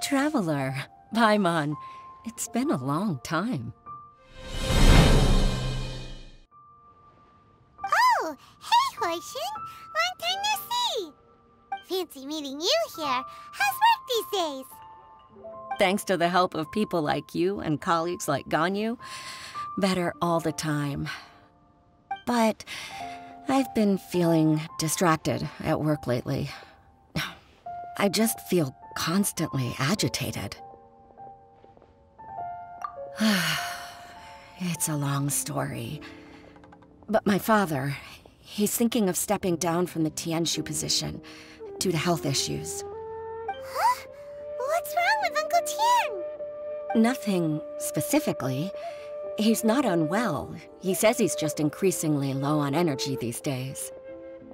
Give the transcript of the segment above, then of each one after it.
Traveler, Paimon, it's been a long time. Oh, hey, Hoishin! Long time no see! Fancy meeting you here. How's work these days? Thanks to the help of people like you and colleagues like Ganyu, better all the time. But I've been feeling distracted at work lately. I just feel constantly agitated. It's a long story. But my father, he's thinking of stepping down from the Tianshu position due to health issues. Huh? What's wrong with Uncle Tian? Nothing specifically. He's not unwell. He says he's just increasingly low on energy these days.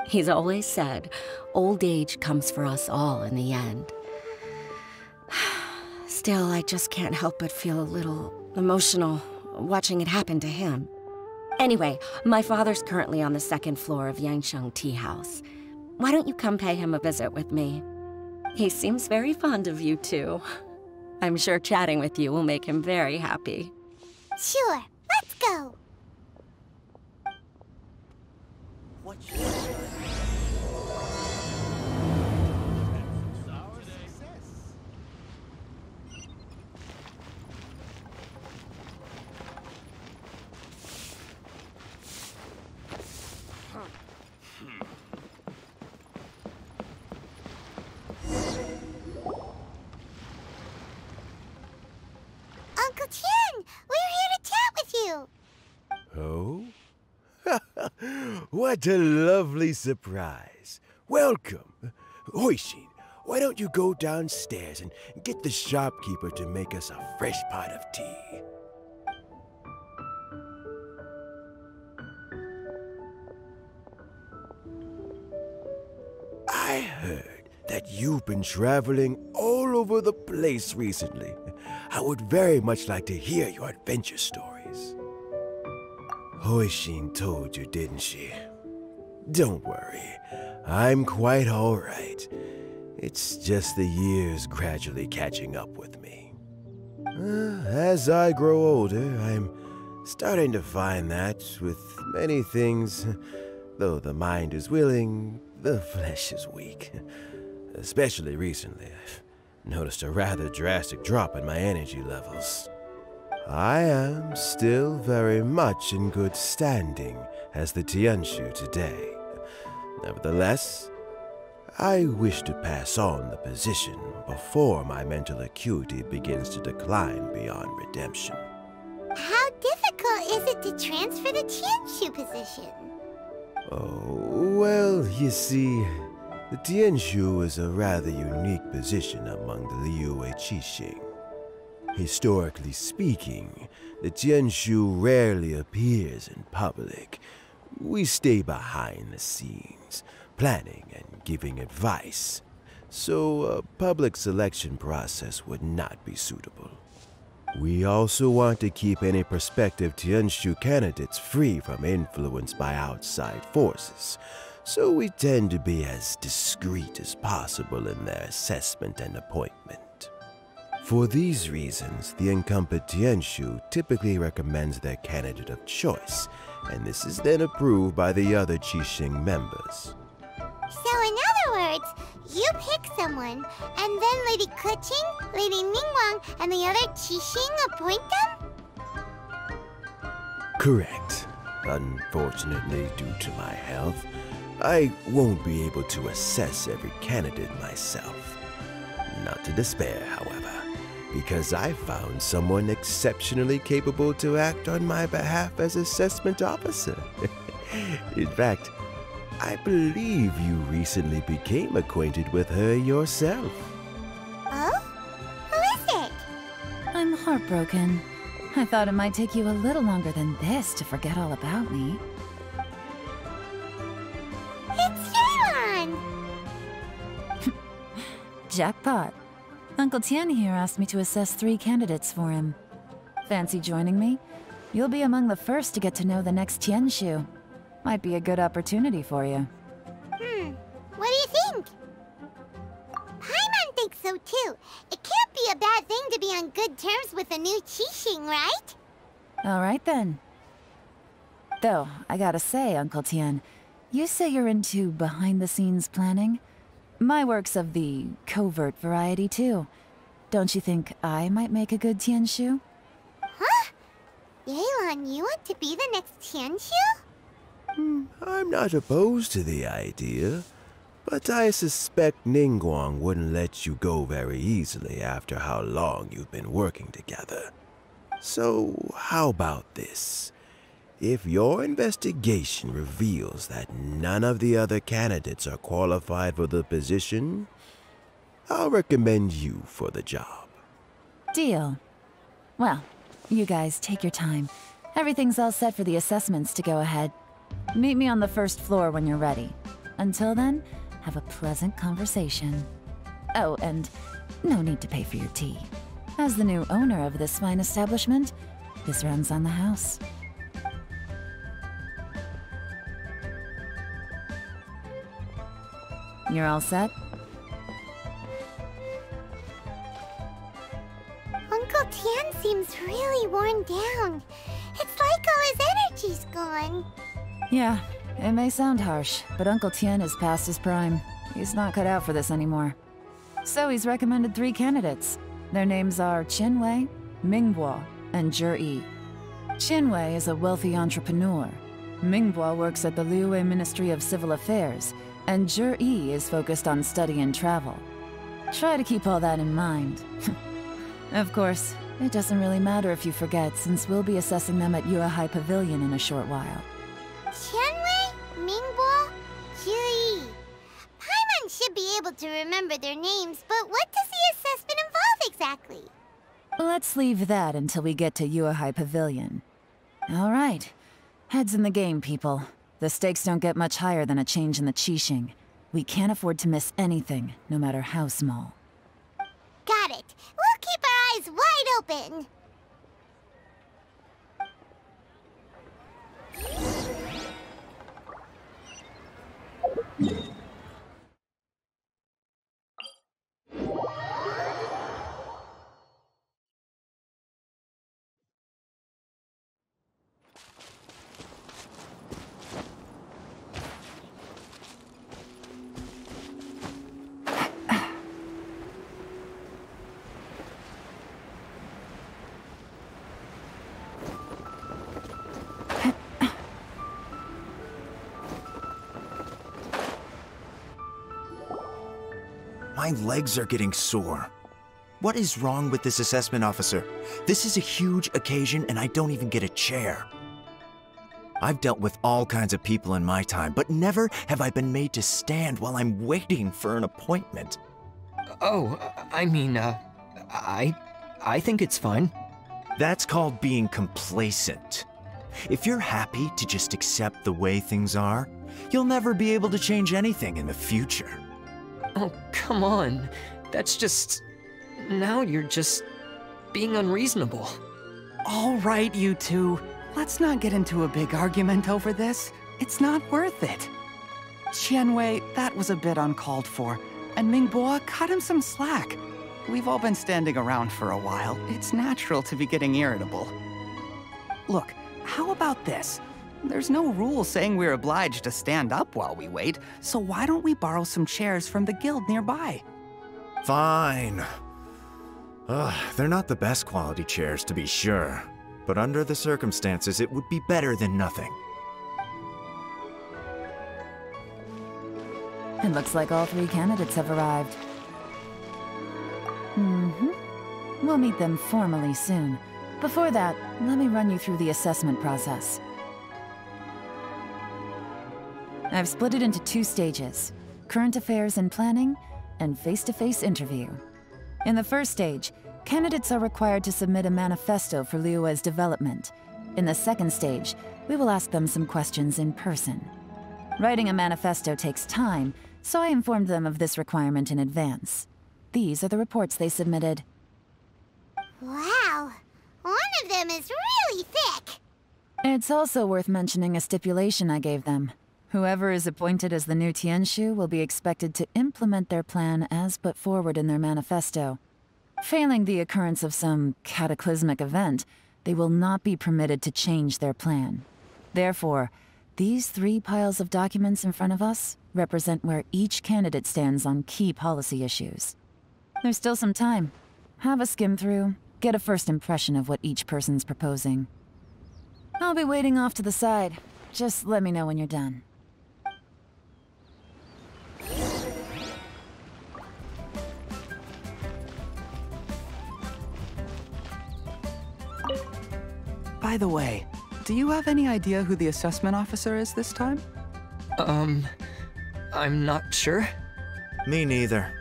He's always said, old age comes for us all in the end. Still, I just can't help but feel a little emotional watching it happen to him. Anyway, my father's currently on the second floor of Yangsheng Tea House. Why don't you come pay him a visit with me? He seems very fond of you, too. I'm sure chatting with you will make him very happy. Sure, let's go. Uncle Tian, we're here to chat with you. Oh? What a lovely surprise. Welcome. Hoishin, why don't you go downstairs and get the shopkeeper to make us a fresh pot of tea? I heard that you've been traveling all over the place recently. I would very much like to hear your adventure stories. Hoishin told you, didn't she? Don't worry, I'm quite all right. It's just the years gradually catching up with me. As I grow older, I'm starting to find that with many things, though the mind is willing, the flesh is weak. Especially recently, I've noticed a rather drastic drop in my energy levels. I am still very much in good standing as the Tianshu today. Nevertheless, I wish to pass on the position before my mental acuity begins to decline beyond redemption. How difficult is it to transfer the Tianshu position? Oh, well, you see, the Tianshu is a rather unique position among the Liyue Qixing. Historically speaking, the Tianshu rarely appears in public. We stay behind the scenes, planning and giving advice, so a public selection process would not be suitable. We also want to keep any prospective Tianshu candidates free from influence by outside forces, so we tend to be as discreet as possible in their assessment and appointment. For these reasons, the incumbent Tianshu typically recommends their candidate of choice, and this is then approved by the other Qixing members. So in other words, you pick someone, and then Lady Keqing, Lady Ningguang, and the other Qixing appoint them? Correct. Unfortunately, due to my health, I won't be able to assess every candidate myself. Not to despair, however, because I found someone exceptionally capable to act on my behalf as assessment officer. In fact, I believe you recently became acquainted with her yourself. Oh? Who is it? I'm heartbroken. I thought it might take you a little longer than this to forget all about me. It's Shaylon! Jackpot. Uncle Tian here asked me to assess 3 candidates for him. Fancy joining me? You'll be among the first to get to know the next Tianshu. Might be a good opportunity for you. What do you think? Paimon thinks so so too. It can't be a bad thing to be on good terms with a new Qixing, right? Alright then. Though, I gotta say, Uncle Tian, you say you're into behind-the-scenes planning? My work's of the covert variety too. Don't you think I might make a good Tianshu? Huh? Yelan, you want to be the next Tianshu? I'm not opposed to the idea, but I suspect Ningguang wouldn't let you go very easily after how long you've been working together. So, how about this? If your investigation reveals that none of the other candidates are qualified for the position, I'll recommend you for the job. Deal. Well, you guys take your time. Everything's all set for the assessments to go ahead. Meet me on the first floor when you're ready. Until then, have a pleasant conversation. Oh, and no need to pay for your tea. As the new owner of this fine establishment, this runs on the house. You're all set? Uncle Tian seems really worn down. It's like all his energy's gone. Yeah, it may sound harsh, but Uncle Tian is past his prime. He's not cut out for this anymore. So he's recommended 3 candidates. Their names are Qinwei, Mingbo, and Zhi. Qinwei is a wealthy entrepreneur. Mingbo works at the Liyue Ministry of Civil Affairs, and Zhi is focused on study and travel. Try to keep all that in mind. Of course, it doesn't really matter if you forget, since we'll be assessing them at Yuehai Pavilion in a short while. Qianwei, Mingbo, Zhi. Paimon should be able to remember their names, but what does the assessment involve exactly? Let's leave that until we get to Yuehai Pavilion. All right. Heads in the game, people. The stakes don't get much higher than a change in the Qixing. We can't afford to miss anything, no matter how small. Got it. We'll keep our eyes wide open. My legs are getting sore. What is wrong with this assessment officer? This is a huge occasion and I don't even get a chair. I've dealt with all kinds of people in my time, but never have I been made to stand while I'm waiting for an appointment. Oh, I mean, I think it's fine. That's called being complacent. If you're happy to just accept the way things are, you'll never be able to change anything in the future. Oh, come on. That's just... Now you're just... being unreasonable. All right, you two. Let's not get into a big argument over this. It's not worth it. Qianwei, that was a bit uncalled for. And Mingbo, cut him some slack. We've all been standing around for a while. It's natural to be getting irritable. Look, how about this? There's no rule saying we're obliged to stand up while we wait, so why don't we borrow some chairs from the guild nearby? Fine. They're not the best quality chairs, to be sure. But under the circumstances, it would be better than nothing. It looks like all 3 candidates have arrived. We'll meet them formally soon. Before that, let me run you through the assessment process. I've split it into 2 stages: current affairs and planning, and face-to-face interview. In the first stage, candidates are required to submit a manifesto for Liyue's development. In the second stage, we will ask them some questions in person. Writing a manifesto takes time, so I informed them of this requirement in advance. These are the reports they submitted. Wow. One of them is really thick. It's also worth mentioning a stipulation I gave them. Whoever is appointed as the new Tianshu will be expected to implement their plan as put forward in their manifesto. Failing the occurrence of some cataclysmic event, they will not be permitted to change their plan. Therefore, these 3 piles of documents in front of us represent where each candidate stands on key policy issues. There's still some time. Have a skim through, get a first impression of what each person's proposing. I'll be waiting off to the side. Just let me know when you're done. By the way, do you have any idea who the assessment officer is this time? I'm not sure. Me neither.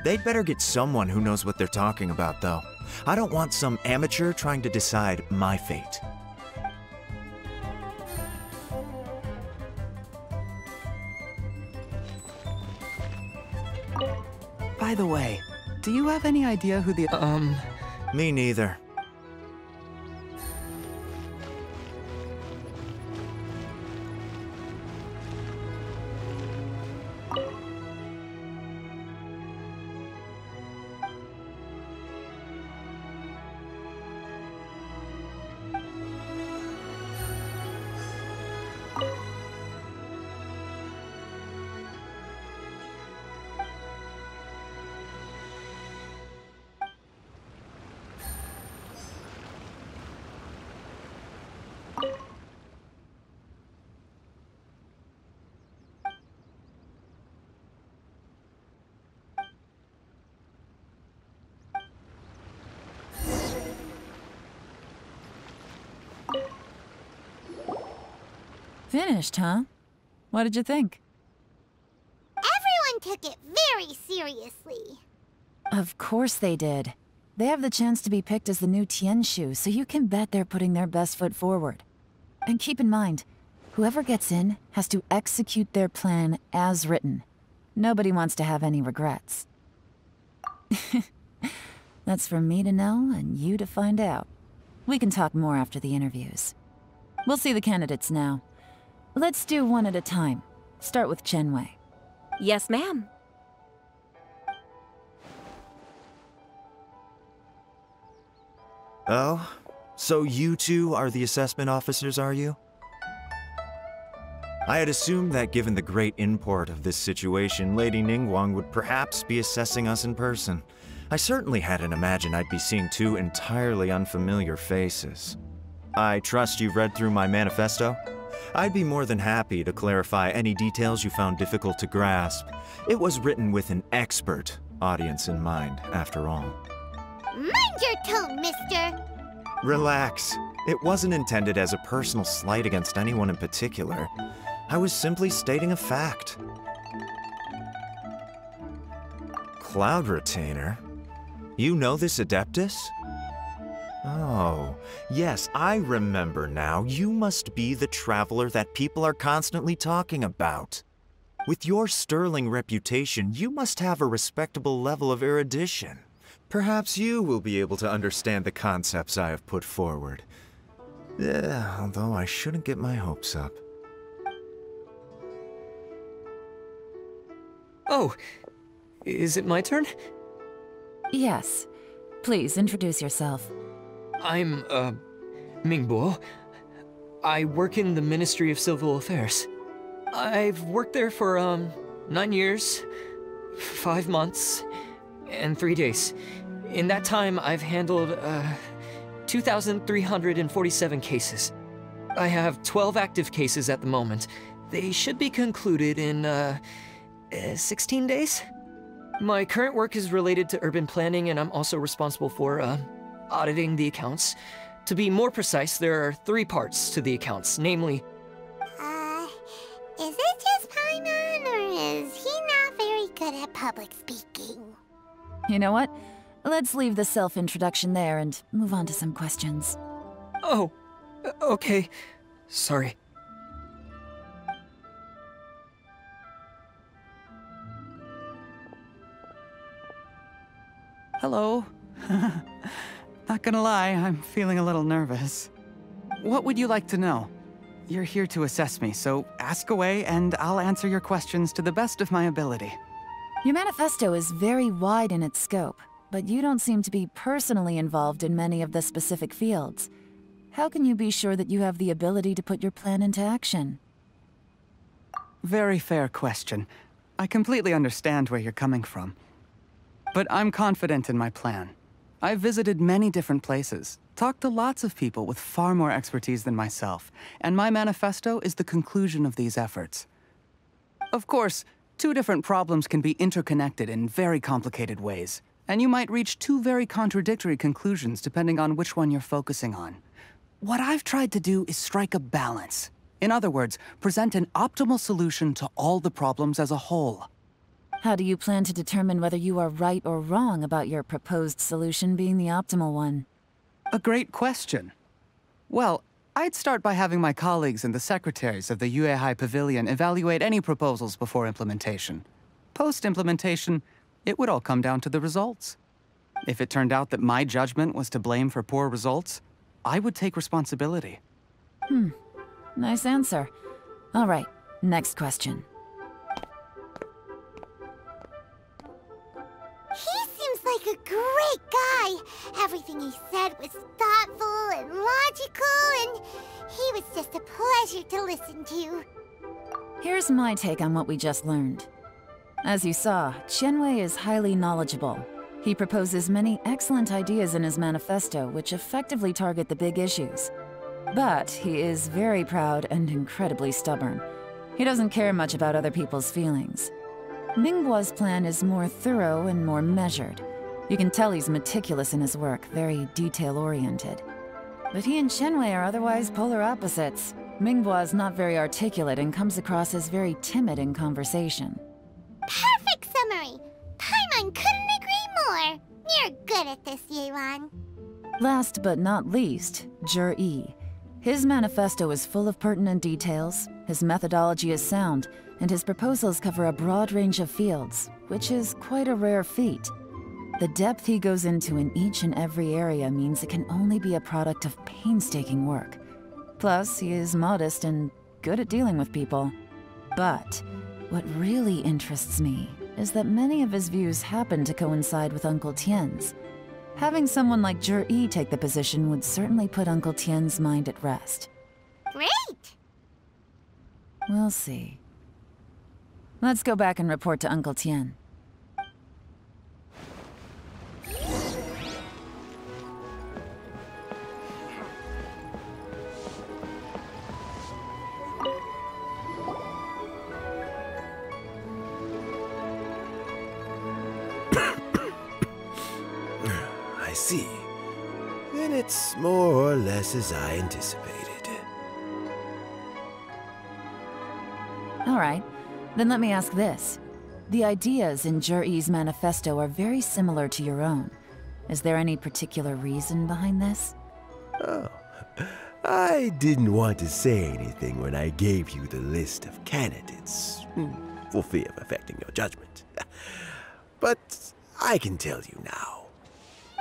They'd better get someone who knows what they're talking about, though. I don't want some amateur trying to decide my fate. By the way, do you have any idea who the... Me neither. Finished, huh? What did you think? Everyone took it very seriously. Of course they did. They have the chance to be picked as the new Tianshu, so you can bet they're putting their best foot forward. And keep in mind, whoever gets in has to execute their plan as written. Nobody wants to have any regrets. That's for me to know and you to find out. We can talk more after the interviews. We'll see the candidates now. Let's do one at a time. Start with Chenwei. Yes, ma'am. Oh? So you two are the assessment officers, are you? I had assumed that given the great import of this situation, Lady Ningguang would perhaps be assessing us in person. I certainly hadn't imagined I'd be seeing 2 entirely unfamiliar faces. I trust you've read through my manifesto? I'd be more than happy to clarify any details you found difficult to grasp. It was written with an expert audience in mind, after all. Mind your tone, mister! Relax. It wasn't intended as a personal slight against anyone in particular. I was simply stating a fact. Cloud Retainer? You know this Adeptus? Oh, yes, I remember now. You must be the traveler that people are constantly talking about. With your sterling reputation, you must have a respectable level of erudition. Perhaps you will be able to understand the concepts I have put forward. Although I shouldn't get my hopes up. Oh, is it my turn? Yes. Please, introduce yourself. I'm, Mingbo. I work in the Ministry of Civil Affairs. I've worked there for, 9 years, 5 months, and 3 days. In that time, I've handled, 2,347 cases. I have 12 active cases at the moment. They should be concluded in, 16 days? My current work is related to urban planning, and I'm also responsible for, auditing the accounts. To be more precise, there are 3 parts to the accounts, namely... Is it just Paimon, or is he not very good at public speaking? You know what? Let's leave the self-introduction there and move on to some questions. Oh, okay. Sorry. Hello. Not gonna lie, I'm feeling a little nervous. What would you like to know? You're here to assess me, so ask away and I'll answer your questions to the best of my ability. Your manifesto is very wide in its scope, but you don't seem to be personally involved in many of the specific fields. How can you be sure that you have the ability to put your plan into action? Very fair question. I completely understand where you're coming from. But I'm confident in my plan. I've visited many different places, talked to lots of people with far more expertise than myself, and my manifesto is the conclusion of these efforts. Of course, two different problems can be interconnected in very complicated ways, and you might reach two very contradictory conclusions depending on which one you're focusing on. What I've tried to do is strike a balance. In other words, present an optimal solution to all the problems as a whole. How do you plan to determine whether you are right or wrong about your proposed solution being the optimal one? A great question. Well, I'd start by having my colleagues and the secretaries of the Yuehai Pavilion evaluate any proposals before implementation. Post-implementation, it would all come down to the results. If it turned out that my judgment was to blame for poor results, I would take responsibility. Nice answer. All right, next question. He seems like a great guy. Everything he said was thoughtful and logical, and he was just a pleasure to listen to. Here's my take on what we just learned. As you saw, Qianwei is highly knowledgeable. He proposes many excellent ideas in his manifesto which effectively target the big issues. But he is very proud and incredibly stubborn. He doesn't care much about other people's feelings. Mingguo's plan is more thorough and more measured. You can tell he's meticulous in his work, very detail-oriented. But he and Qianwei are otherwise polar opposites. Mingguo is not very articulate and comes across as very timid in conversation. Perfect summary! Paimon couldn't agree more! You're good at this, Yewan. Last but not least, Zhi. His manifesto is full of pertinent details, his methodology is sound, and his proposals cover a broad range of fields, which is quite a rare feat. The depth he goes into in each and every area means it can only be a product of painstaking work. Plus, he is modest and good at dealing with people. But what really interests me is that many of his views happen to coincide with Uncle Tien's. Having someone like Zhi take the position would certainly put Uncle Tien's mind at rest. Great! We'll see. Let's go back and report to Uncle Tien. I see. Then it's more or less as I anticipated. All right, then let me ask this. The ideas in Zhi's manifesto are very similar to your own. Is there any particular reason behind this? Oh, I didn't want to say anything when I gave you the list of candidates, for fear of affecting your judgment. But I can tell you now.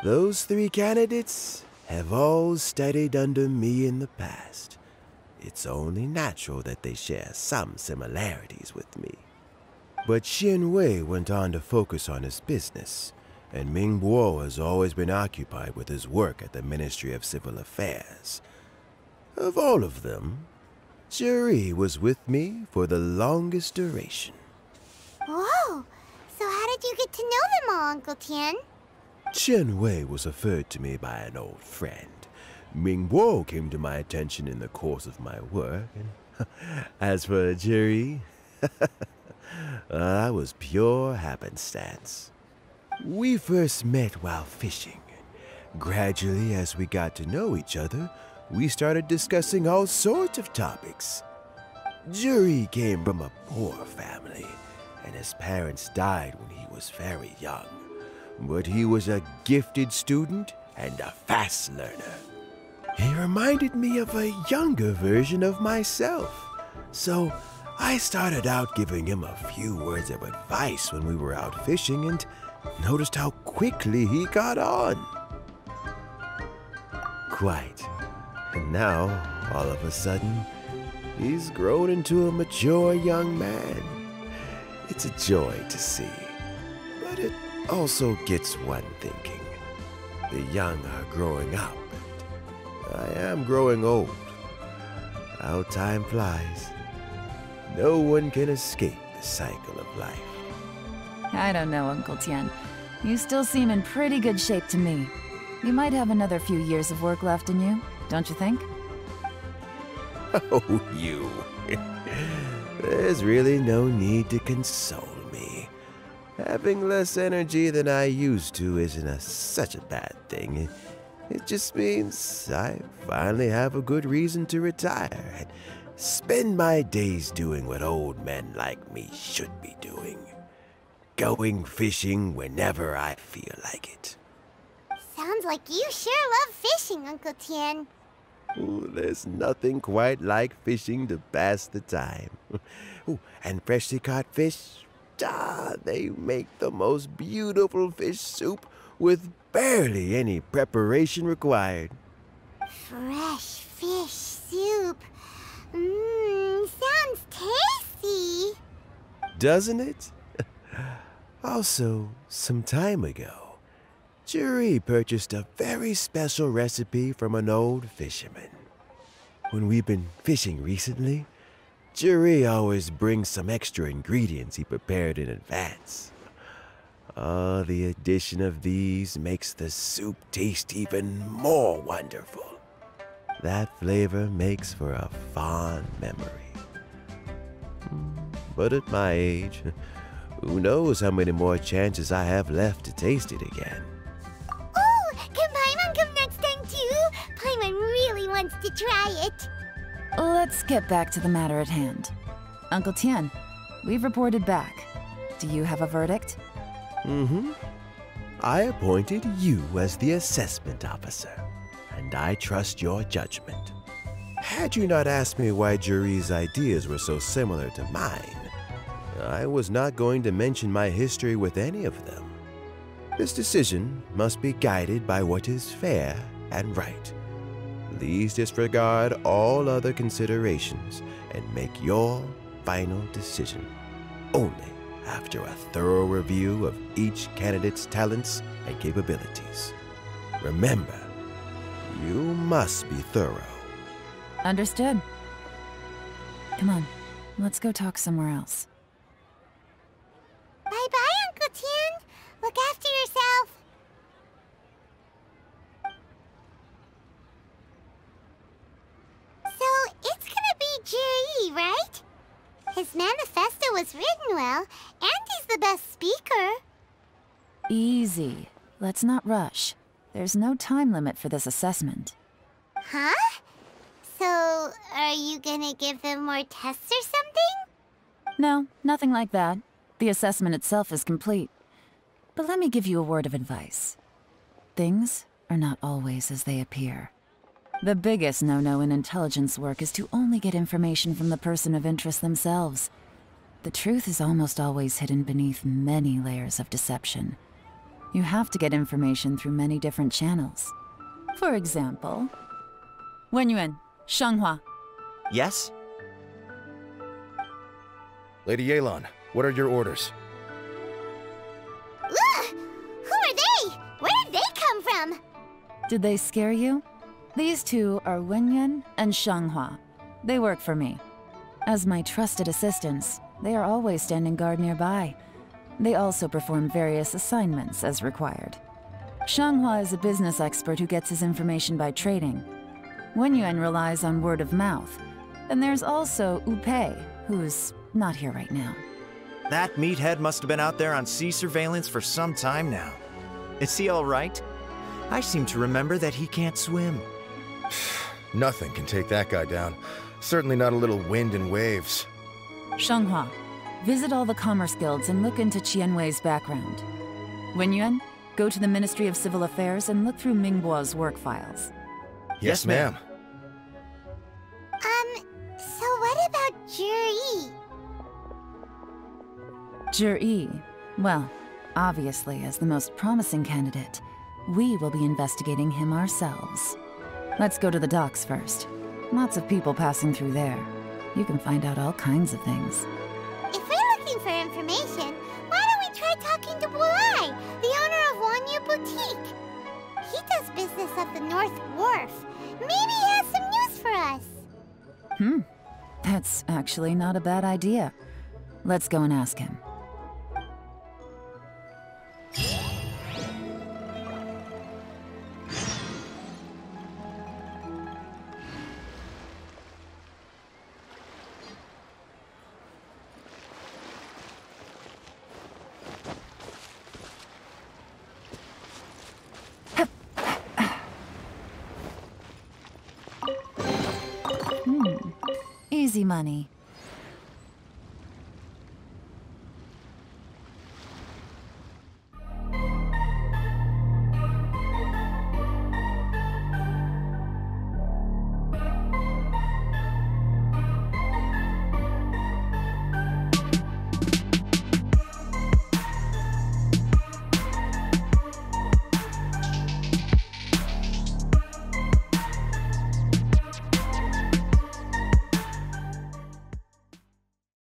Those 3 candidates have all studied under me in the past. It's only natural that they share some similarities with me. But Qianwei went on to focus on his business, and Mingguo has always been occupied with his work at the Ministry of Civil Affairs. Of all of them, Zhi was with me for the longest duration. Whoa! So how did you get to know them all, Uncle Tien? Qianwei was referred to me by an old friend. Mingguo came to my attention in the course of my work, and as for Zhi, that was pure happenstance. We first met while fishing. Gradually, as we got to know each other, we started discussing all sorts of topics. Zhi came from a poor family, and his parents died when he was very young. But he was a gifted student and a fast learner. He reminded me of a younger version of myself, so I started out giving him a few words of advice when we were out fishing and noticed how quickly he got on. Quite. And now, all of a sudden, He's grown into a mature young man. It's a joy to see, but it also gets one thinking. The young are growing up, and I am growing old. How time flies. No one can escape the cycle of life. I don't know, Uncle Tian. You still seem in pretty good shape to me. You might have another few years of work left in you, don't you think? Oh, you. There's really no need to console me. Having less energy than I used to isn't such a bad thing. It just means I finally have a good reason to retire and spend my days doing what old men like me should be doing. Going fishing whenever I feel like it. Sounds like you sure love fishing, Uncle Tian. Ooh, there's nothing quite like fishing to pass the time. Ooh, and freshly caught fish, they make the most beautiful fish soup with barely any preparation required. Fresh fish soup. Sounds tasty. Doesn't it? Also, some time ago, Juri purchased a very special recipe from an old fisherman. When we've been fishing recently, Juri always brings some extra ingredients he prepared in advance. The addition of these makes the soup taste even more wonderful. That flavor makes for a fond memory. But at my age, who knows how many more chances I have left to taste it again. Oh, can Paimon come next time too? Paimon really wants to try it. Let's get back to the matter at hand. Uncle Tian, we've reported back. Do you have a verdict? I appointed you as the assessment officer, and I trust your judgment. Had you not asked me why Juri's ideas were so similar to mine, I was not going to mention my history with any of them. This decision must be guided by what is fair and right. Please disregard all other considerations and make your final decision only after a thorough review of each candidate's talents and capabilities. Remember, you must be thorough. Understood. Come on, let's go talk somewhere else. Bye-bye, Uncle Tian. Look after yourself. So, it's gonna be Juri, right? His manifesto was written well, and he's the best speaker. Easy. Let's not rush. There's no time limit for this assessment. Huh? So, are you gonna give them more tests or something? No, nothing like that. The assessment itself is complete. But let me give you a word of advice. Things are not always as they appear. The biggest no-no in intelligence work is to only get information from the person of interest themselves. The truth is almost always hidden beneath many layers of deception. You have to get information through many different channels. For example, Wenyuan, Shanghua. Yes? Lady Yelan, what are your orders? Ugh! Who are they? Where did they come from? Did they scare you? These two are Wenyuan and Shanghua. They work for me. As my trusted assistants, they are always standing guard nearby. They also perform various assignments as required. Shanghua is a business expert who gets his information by trading. Wenyuan relies on word of mouth. And there's also Upei, who's not here right now. That meathead must have been out there on sea surveillance for some time now. Is he all right? I seem to remember that he can't swim. Nothing can take that guy down. Certainly not a little wind and waves. Shanghua, visit all the commerce guilds and look into Qianwei's background. Wenyuan, go to the Ministry of Civil Affairs and look through Mingbo's work files. Yes, ma'am. So what about Juri? Juri, well, obviously as the most promising candidate, we will be investigating him ourselves. Let's go to the docks first. Lots of people passing through there. You can find out all kinds of things. If we're looking for information, why don't we try talking to Bulai, the owner of Wanyu Boutique? He does business at the North Wharf. Maybe he has some news for us. That's actually not a bad idea. Let's go and ask him. Easy money.